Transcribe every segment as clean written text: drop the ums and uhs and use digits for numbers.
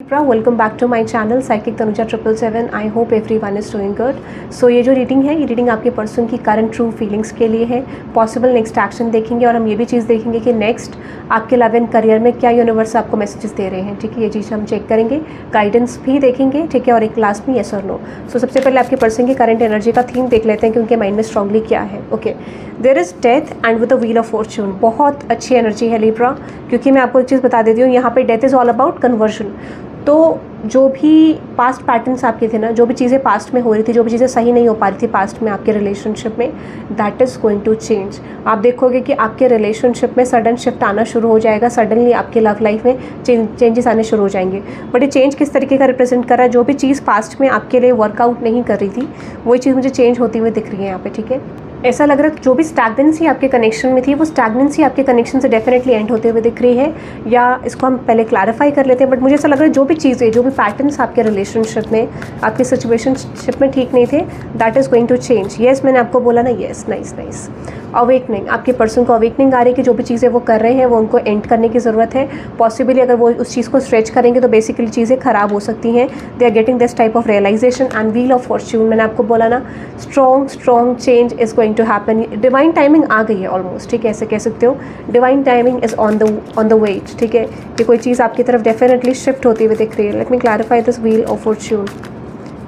Welcome back to my channel psychic Tanuja 777। I hope everyone is doing good. So ये जो reading है, ये reading आपके पर्सन की करंट ट्रू फीलिंग्स के लिए है। पॉसिबल नेक्स्ट एक्शन देखेंगे और हम ये भी चीज़ देखेंगे कि नेक्स्ट आपके लव एंड करियर में क्या यूनिवर्स आपको मैसेजेस दे रहे हैं। ठीक है, ये चीज़ हम चेक करेंगे, गाइडेंस भी देखेंगे। ठीक है, और एक लास्ट में येस और नो। सो सबसे पहले आपके पर्सन की करंट एनर्जी का थीम देख लेते हैं कि उनके माइंड में स्ट्रांगली क्या है। Okay, there is death and with the wheel of fortune. बहुत अच्छी एनर्जी है लिब्रा, क्योंकि मैं आपको एक चीज़ बता देती हूँ, यहाँ पे death is all about conversion. तो जो भी पास्ट पैटर्न्स आपके थे ना, जो भी चीज़ें पास्ट में हो रही थी, जो भी चीज़ें सही नहीं हो पा रही थी पास्ट में आपके रिलेशनशिप में, that is going to change. आप देखोगे कि आपके रिलेशनशिप में सडन शिफ्ट आना शुरू हो जाएगा। सडनली आपके लव लाइफ में चेंजेस आने शुरू हो जाएंगे। बट ये चेंज किस तरीके का रिप्रेजेंट कर रहा है? जो भी चीज़ पास्ट में आपके लिए वर्कआउट नहीं कर रही थी, वही चीज़ मुझे चेंज होती हुई दिख रही है यहाँ पे। ठीक है, ऐसा लग रहा है जो भी स्टैग्नेंसी आपके कनेक्शन में थी, वो स्टैग्नेंसी आपके कनेक्शन से डेफिनेटली एंड होते हुए दिख रही है। या इसको हम पहले क्लैरिफाई कर लेते हैं, बट मुझे ऐसा लग रहा है जो भी चीज़ें, जो भी पैटर्न्स आपके रिलेशनशिप में, आपके सिचुएशनशिप में ठीक नहीं थे, that is going to change. Yes, मैंने आपको बोला ना, येस, नाइस नाइस। अवेकनिंग, आपके पर्सन को अवेकनिंग आ रही है कि जो भी चीज़ें वो कर रहे हैं वो उनको एंड करने की ज़रूरत है। पॉसिबली अगर वो उस चीज़ को स्ट्रेच करेंगे तो बेसिकली चीज़ें ख़राब हो सकती हैं। They are getting this type of realization and wheel of fortune. मैंने आपको बोला ना, strong change is going to happen. Divine timing आ गई है ऑलमोस्ट। ठीक है, ऐसे कह सकते हो, divine timing is on the way. ठीक है, कि कोई चीज़ आपकी तरफ डेफिनेटली शिफ्ट होती हुई दिख रही है। Let me clarify this wheel of Fortune.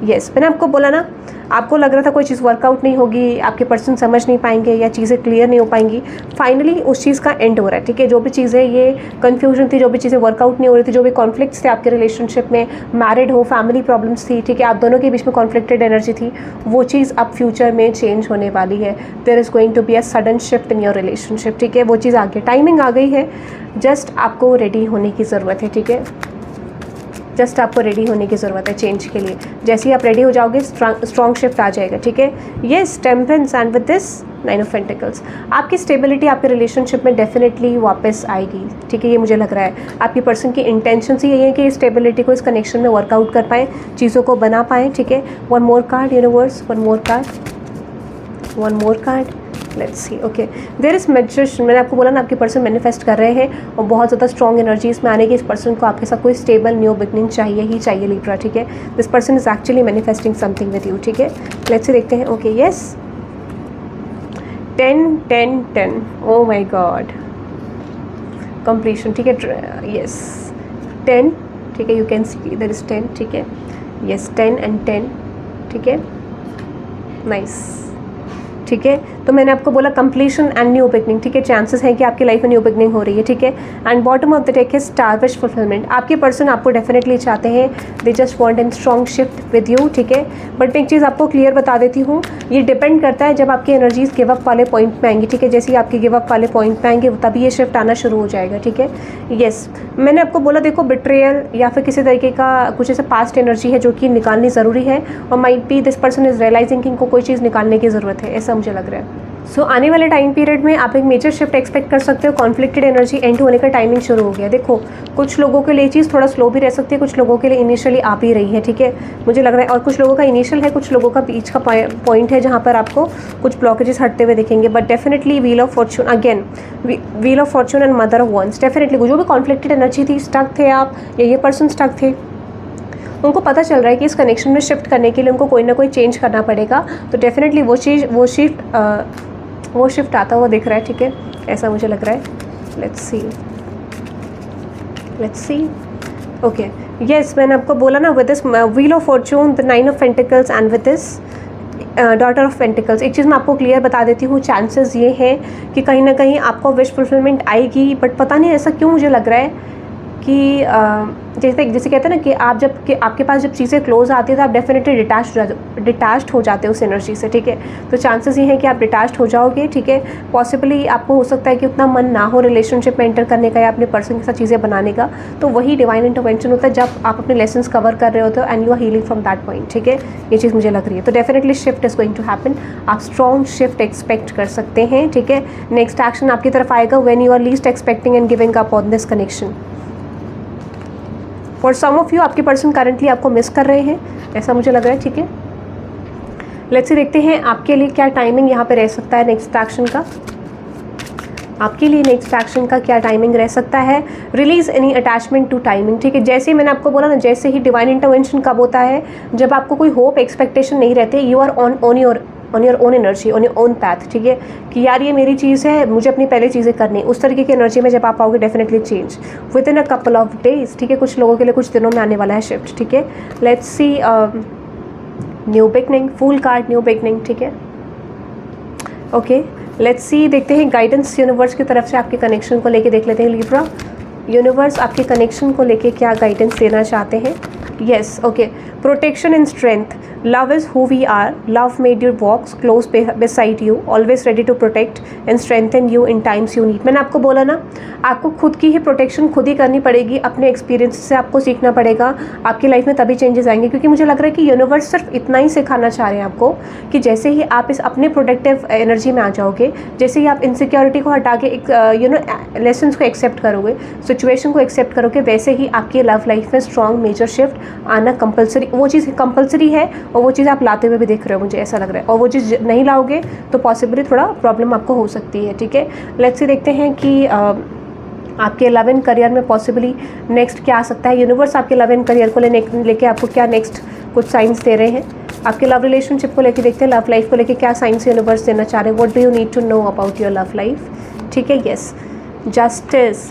Yes, मैंने आपको बोला ना, आपको लग रहा था कोई चीज़ वर्कआउट नहीं होगी, आपके पर्सन समझ नहीं पाएंगे या चीज़ें क्लियर नहीं हो पाएंगी। फाइनली उस चीज़ का एंड हो रहा है। ठीक है, जो भी चीज़ें ये कन्फ्यूजन थी, जो भी चीज़ें वर्कआउट नहीं हो रही थी, जो भी कॉन्फ्लिक्ट्स थे आपके रिलेशनशिप में, मैरिड हो, फैमिली प्रॉब्लम्स थी, ठीक है, आप दोनों के बीच में कॉन्फ्लिक्टेड एनर्जी थी, वो चीज़ अब फ्यूचर में चेंज होने वाली है। There is going to be a sudden shift in your relationship. ठीक है, वो चीज़ आ गई, टाइमिंग आ गई है। जस्ट आपको रेडी होने की ज़रूरत है। ठीक है, जस्ट आपको रेडी होने की ज़रूरत है चेंज के लिए। जैसे ही आप रेडी हो जाओगे, स्ट्रॉन्ग शिफ्ट आ जाएगा। ठीक है, yes, temperance and with this 9 of pentacles. आपकी स्टेबिलिटी आपके रिलेशनशिप में डेफिनेटली वापस आएगी। ठीक है, ये मुझे लग रहा है। आपकी पर्सन की इंटेंशन ही यही है कि स्टेबिलिटी को इस कनेक्शन में वर्कआउट कर पाएँ, चीज़ों को बना पाएँ। ठीक है, one more card universe, one more card, let's see. Okay, there is magician. मैंने आपको बोला ना, आपके पर्सन मैनिफेस्ट कर रहे हैं और बहुत ज़्यादा स्ट्रॉन्ग एनर्जी इसमें आने की। इस पर्सन को आपके साथ कोई स्टेबल न्यू बिगनिंग चाहिए ही चाहिए लिब्रा। ठीक है, this person is actually manifesting something with you. ठीक है, लेट्स सी, देखते हैं। Okay, yes, 10 oh my god, completion. ठीक है, येस, 10। ठीक है, you can see there is 10। ठीक है, येस, 10 and 10। ठीक है, नाइस। ठीक है, तो मैंने आपको बोला कंप्लीशन एंड न्यू बिगनिंग। ठीक है, चांसेस हैं कि आपकी लाइफ में न्यू बिगनिंग हो रही है। ठीक है, and bottom of the deck है स्टार विश फुलफिलमेंट। आपके पर्सन आपको डेफिनेटली चाहते हैं, they just want an strong shift with you. ठीक है, बट मैं एक चीज़ आपको क्लियर बता देती हूँ, ये डिपेंड करता है जब आपकी एनर्जीज गिव अप वाले पॉइंट में आएंगी। ठीक है, जैसे ही आपके गिव अप वाले पॉइंट पे आएंगे तभी ये शिफ्ट आना शुरू हो जाएगा। ठीक है, येस, मैंने आपको बोला, देखो, बिट्रेयल या फिर किसी तरीके का कुछ ऐसा पास्ट एनर्जी है जो कि निकालनी ज़रूरी है, और might be this person is realising कि इनको कोई चीज़ निकालने की ज़रूरत है, ऐसा मुझे लग रहा है। सो आने वाले टाइम पीरियड में आप एक मेजर शिफ्ट एक्सपेक्ट कर सकते हो। कॉन्फ्लिक्टेड एनर्जी एंड होने का टाइमिंग शुरू हो गया। देखो, कुछ लोगों के लिए चीज़ थोड़ा स्लो भी रह सकती है, कुछ लोगों के लिए इनिशियली आ भी रही है। ठीक है, मुझे लग रहा है, और कुछ लोगों का इनिशियल है, कुछ लोगों का बीच का पॉइंट है जहाँ पर आपको कुछ ब्लॉकेजेस हटते हुए दिखेंगे। But definitely wheel of fortune, again wheel of fortune and mother of wands. Definitely जो भी कॉन्फ्लिक्टेड एनर्जी थी, स्टक थे आप या ये पर्सन स्टक थे, उनको पता चल रहा है कि इस कनेक्शन में शिफ्ट करने के लिए उनको कोई ना कोई चेंज करना पड़ेगा। तो डेफिनेटली वो शिफ्ट आता हुआ दिख रहा है। ठीक है, ऐसा मुझे लग रहा है। Let's see. ओके, येस, मैंने आपको बोला ना, with this wheel of Fortune, the 9 of pentacles and with this daughter of pentacles. एक चीज़ मैं आपको क्लियर बता देती हूँ, चांसेस ये हैं कि कहीं ना कहीं आपको विश फुलफिलमेंट आएगी। बट पता नहीं ऐसा क्यों मुझे लग रहा है कि जैसे कहते हैं ना कि आपके पास जब चीज़ें क्लोज आती है तो आप डेफिनेटली डिटैच्ड हो जाते हो उस एनर्जी से। ठीक है, तो चांसेस ये हैं कि आप डिटैच्ड हो जाओगे। ठीक है, पॉसिबली आपको हो सकता है कि उतना मन ना हो रिलेशनशिप में एंटर करने का या अपने पर्सन के साथ चीज़ें बनाने का। तो वही डिवाइन इंटरवेंशन होता है जब आप अपने लेसन्स कवर कर रहे होते हो and you are healing from that point. ठीक है, ये चीज़ मुझे लग रही है। तो definitely shift is going to happen. आप स्ट्रॉन्ग शिफ्ट एक्सपेक्ट कर सकते हैं। ठीक है, नेक्स्ट एक्शन आपकी तरफ आएगा when you are least expecting and giving up on this connection. For some of you, आपके पर्सन करंटली आपको मिस कर रहे हैं, ऐसा मुझे लग रहा है। ठीक है, लेट्स सी, देखते हैं आपके लिए क्या टाइमिंग यहाँ पे रह सकता है नेक्स्ट एक्शन का। आपके लिए नेक्स्ट एक्शन का क्या टाइमिंग रह सकता है। Release any attachment to timing, ठीक है। जैसे ही मैंने आपको बोला ना, जैसे ही डिवाइन इंटरवेंशन कब होता है, जब आपको कोई होप एक्सपेक्टेशन नहीं रहते, you are on your own energy, on your own path, ठीक है, कि यार ये मेरी चीज़ है, मुझे अपनी पहले चीज़ें करनी, उस तरीके की एनर्जी में जब आप आओगे definitely change with in a couple of days, ठीक है। कुछ लोगों के लिए कुछ दिनों में आने वाला है शिफ्ट, ठीक है। Let's see new beginning, fool card, new beginning, ठीक है। ओके, लेट्स सी, देखते हैं गाइडेंस यूनिवर्स की तरफ से आपके कनेक्शन को लेके देख लेते हैं लिब्रा। यूनिवर्स आपके कनेक्शन को लेके क्या गाइडेंस देना चाहते हैं। Yes, okay, protection and strength, love is who we are, love made your walks close beside you, always ready to protect and strengthen you in times you need. मैंने आपको बोला ना, आपको खुद की ही प्रोटेक्शन खुद ही करनी पड़ेगी, अपने एक्सपीरियंस से आपको सीखना पड़ेगा, आपकी लाइफ में तभी चेंजेस आएंगे। क्योंकि मुझे लग रहा है कि यूनिवर्स सिर्फ इतना ही सिखाना चाह रहे हैं आपको कि जैसे ही आप इस अपने प्रोटेक्टिव एनर्जी में आ जाओगे, जैसे ही आप इनसिक्योरिटी को हटा के एक लेसन्स को एक्सेप्ट करोगे, सिचुएशन को एक्सेप्ट करोगे, वैसे ही आपकी लव लाइफ में स्ट्रॉन्ग मेजर शिफ्ट आना कंपलसरी, वो चीज़ कंपलसरी है और वो चीज़ आप लाते हुए भी देख रहे हो, मुझे ऐसा लग रहा है। और वो चीज़ नहीं लाओगे तो पॉसिबली थोड़ा प्रॉब्लम आपको हो सकती है, ठीक है। लेट्स सी, देखते हैं कि आपके लव एंड करियर में पॉसिबली नेक्स्ट क्या आ सकता है। यूनिवर्स आपके लव एंड करियर को लेके आपको क्या नेक्स्ट कुछ साइंस दे रहे हैं। आपके लव रिलेशनशिप को लेके देखते हैं, लव लाइफ को लेके क्या साइंस यूनिवर्स देना चाह रहे हैं। What do you need to know about your love life, ठीक है। Yes, justice,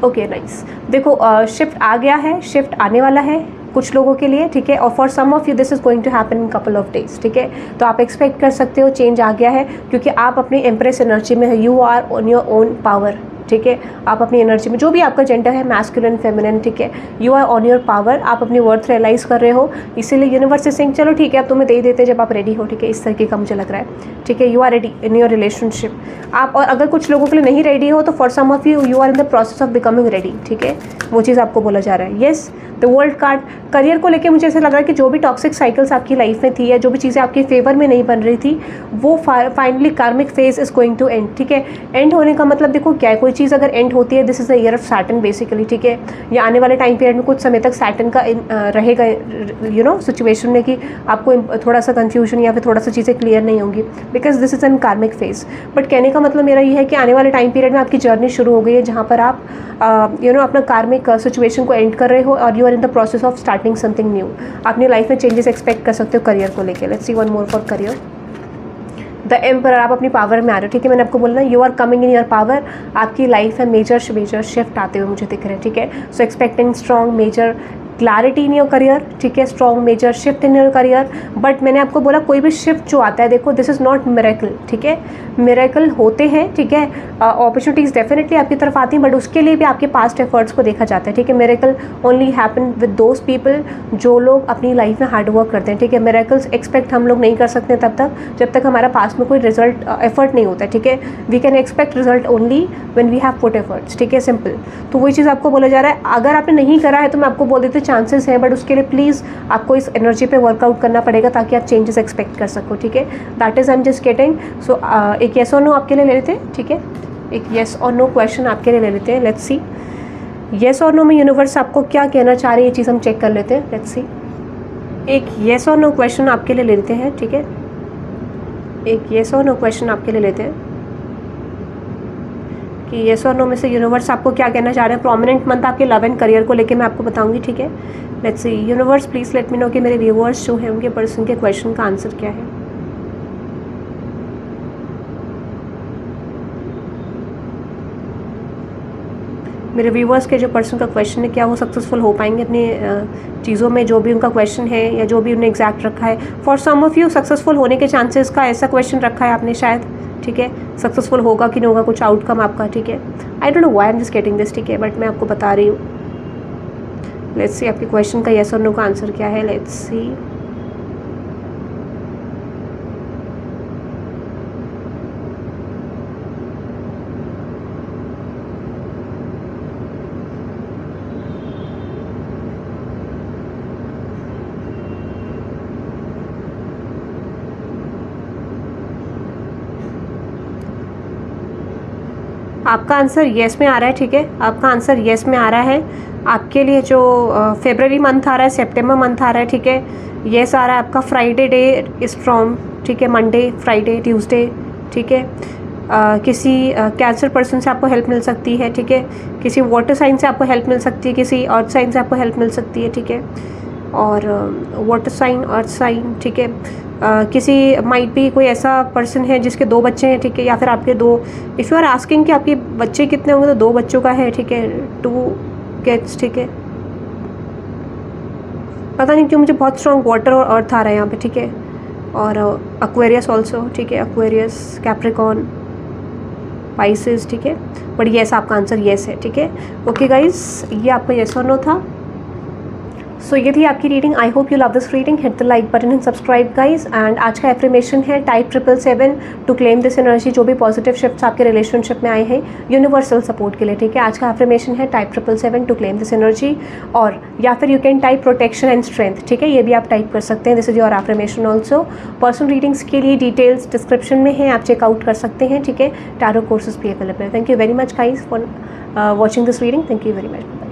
okay, nice. देखो शिफ्ट आ गया है, शिफ्ट आने वाला है कुछ लोगों के लिए, ठीक है। और for some of you this is going to happen in couple of days, ठीक है। तो आप एक्सपेक्ट कर सकते हो चेंज आ गया है, क्योंकि आप अपनी एम्प्रेस एनर्जी में है, you are on your own power, ठीक है। आप अपनी एनर्जी में, जो भी आपका जेंडर है, मैस्कुलिन, फेमिनिन, ठीक है, you are on your power, आप अपनी वर्थ रियलाइज़ कर रहे हो। इसीलिए यूनिवर्स इज सेइंग चलो ठीक है, अब तुम्हें दे देते हैं जब आप रेडी हो, ठीक है। इस तरीके का मुझे लग रहा है, ठीक है। You are ready in your relationship आप, और अगर कुछ लोगों के लिए नहीं रेडी हो तो for some of you are in the process of becoming ready, ठीक है। वो चीज़ आपको बोला जा रहा है। Yes, the world card, career को लेके मुझे ऐसा लग रहा है कि जो भी टॉक्सिक साइकिल्स आपकी लाइफ में थी या जो भी चीज़ें आपके फेवर में नहीं बन रही थी, वो finally karmic phase is going to end, ठीक है। एंड होने का मतलब देखो क्या है, कोई चीज़ अगर एंड होती है, this is the year of Saturn basically, ठीक है। या आने वाले टाइम पीरियड में कुछ समय तक सैटर्न का रहेगा, सिचुएशन में कि आपको थोड़ा सा कन्फ्यूजन या फिर थोड़ा सा चीज़ें क्लियर नहीं होंगी, बिकॉज दिस इज एन कार्मिक फेज। बट कहने का मतलब मेरा ये है कि आने वाले टाइम पीरियड में आपकी जर्नी शुरू हो गई है, जहाँ पर आप अपना कार्मिक सिचुएशन को एंड कर रहे हो और you are in the process of starting something new. अपनी लाइफ में चेंजेस एक्सपेक्ट कर सकते हो करियर को लेकर। Let's see one more for career. The emperor, आप अपनी पावर में आ रहे हो, ठीक है। मैंने आपको बोला ना, you are coming in your power, आपकी लाइफ में मेजर शिफ्ट आते हुए मुझे दिख रहे हैं, ठीक है। So expecting strong major clarity in your career, ठीक है, strong major shift in your career. But मैंने आपको बोला कोई भी शिफ्ट जो आता है, देखो दिस इज़ नॉट मिरेकल, ठीक है। मिरेकल होते हैं, ठीक है, अपॉर्चुनिटीज़ डेफिनेटली आपकी तरफ आती हैं, बट उसके लिए भी आपके पास्ट एफर्ट्स को देखा जाता है, ठीक है। Miracle only happen with those people जो लोग अपनी लाइफ में हार्ड वर्क करते हैं, ठीक है। मिरेकल्स एक्सपेक्ट हम लोग नहीं कर सकते तब तक जब तक हमारा पास्ट में कोई रिजल्ट एफर्ट नहीं होता है, ठीक है। We can expect result only when we have put efforts, ठीक है, सिंपल। तो वही चीज़ आपको बोला जा रहा है। अगर आपने नहीं करा है तो मैं आपको बोल देती हूँ चांसेस हैं, बट उसके लिए प्लीज़ आपको इस एनर्जी पे वर्कआउट करना पड़ेगा ताकि आप चेंजेस एक्सपेक्ट कर सको, ठीक है। That is I am just getting. So एक येस और नो आपके लिए ले लेते हैं, ठीक है। एक येस और नो क्वेश्चन आपके लिए ले लेते हैं। लेट्स सी येस और नो में यूनिवर्स आपको क्या कहना चाह रही है, ये चीज़ हम चेक कर लेते हैं। लेट्स सी, एक येस और नो क्वेश्चन आपके लिए ले लेते हैं, ठीक है। एक येस और नो क्वेश्चन आपके लिए लेते हैं कि येस और नो में से यूनिवर्स आपको क्या कहना चाह रहे हैं। प्रोमिनेंट मंथ आपके लव एंड करियर को लेके मैं आपको बताऊंगी, ठीक है। Let's C universe please let me know कि मेरे व्यूअर्स जो हैं उनके पर्सन के क्वेश्चन का आंसर क्या है। मेरे व्यूअर्स के जो पर्सन का क्वेश्चन है, क्या वो सक्सेसफुल हो पाएंगे अपनी चीज़ों में, जो भी उनका क्वेश्चन है या जो भी उन्हें एग्जैक्ट रखा है। For some of you successful होने के चांसेस का ऐसा क्वेश्चन रखा है आपने शायद, ठीक है। सक्सेसफुल होगा कि नहीं होगा कुछ आउटकम आपका, ठीक है। I don't know why I am just getting this, ठीक है, बट मैं आपको बता रही हूँ। लेट्स सी आपके क्वेश्चन का येस और नो का आंसर क्या है। लेट्स सी आपका आंसर येस में आ रहा है, ठीक है। आपका आंसर येस में आ रहा है। आपके लिए जो फरवरी मंथ आ रहा है, सितंबर मंथ आ रहा है, ठीक है, येस आ रहा है आपका। फ्राइडे डे इज़ फ्रॉम, ठीक है, मंडे, फ्राइडे, ट्यूसडे, ठीक है। किसी कैंसर पर्सन से आपको हेल्प मिल सकती है, ठीक है। किसी वाटर साइन से आपको हेल्प मिल सकती है, किसी अर्थ साइन से आपको हेल्प मिल सकती है, ठीक है। और वाटर साइन, अर्थ साइन, ठीक है। किसी माइट भी कोई ऐसा पर्सन है जिसके 2 बच्चे हैं, ठीक है, या फिर आपके 2, इफ़ यू आर आस्किंग कि आपके बच्चे कितने होंगे तो 2 बच्चों का है, ठीक है, 2 किड्स, ठीक है। पता नहीं क्यों मुझे बहुत स्ट्रॉन्ग वाटर और अर्थ आ रहा है यहाँ पे, ठीक है। और एक्वेरियस ऑल्सो, ठीक है, एक्वेरियस, कैप्रिकॉर्न, पाइसेस, ठीक है। बट येस, आपका आंसर येस है, ठीक है। ओके गाइज, ये आपका येस और नो था। सो ये थी आपकी reading. I hope you love this reading. Hit the like button and subscribe guys. And आज का एफर्मेशन है type 777 to claim this energy. जो भी पॉजिटिव शिफ्ट्स आपके रिलेशनशिप में आए हैं यूनिवर्सल सपोर्ट के लिए, ठीक है। आज का एफर्मेशन है type 777 to claim this energy. और या फिर you can type protection and strength, ठीक है, ये भी आप टाइप कर सकते हैं। This is your affirmation also. Personal readings के लिए डिटेल्स डिस्क्रिप्शन में है, आप चेकआउट कर सकते हैं, ठीक है। टैरो कोर्सेज भी अवेलेबल है। Thank you very much guys for watching this reading. Thank you very much.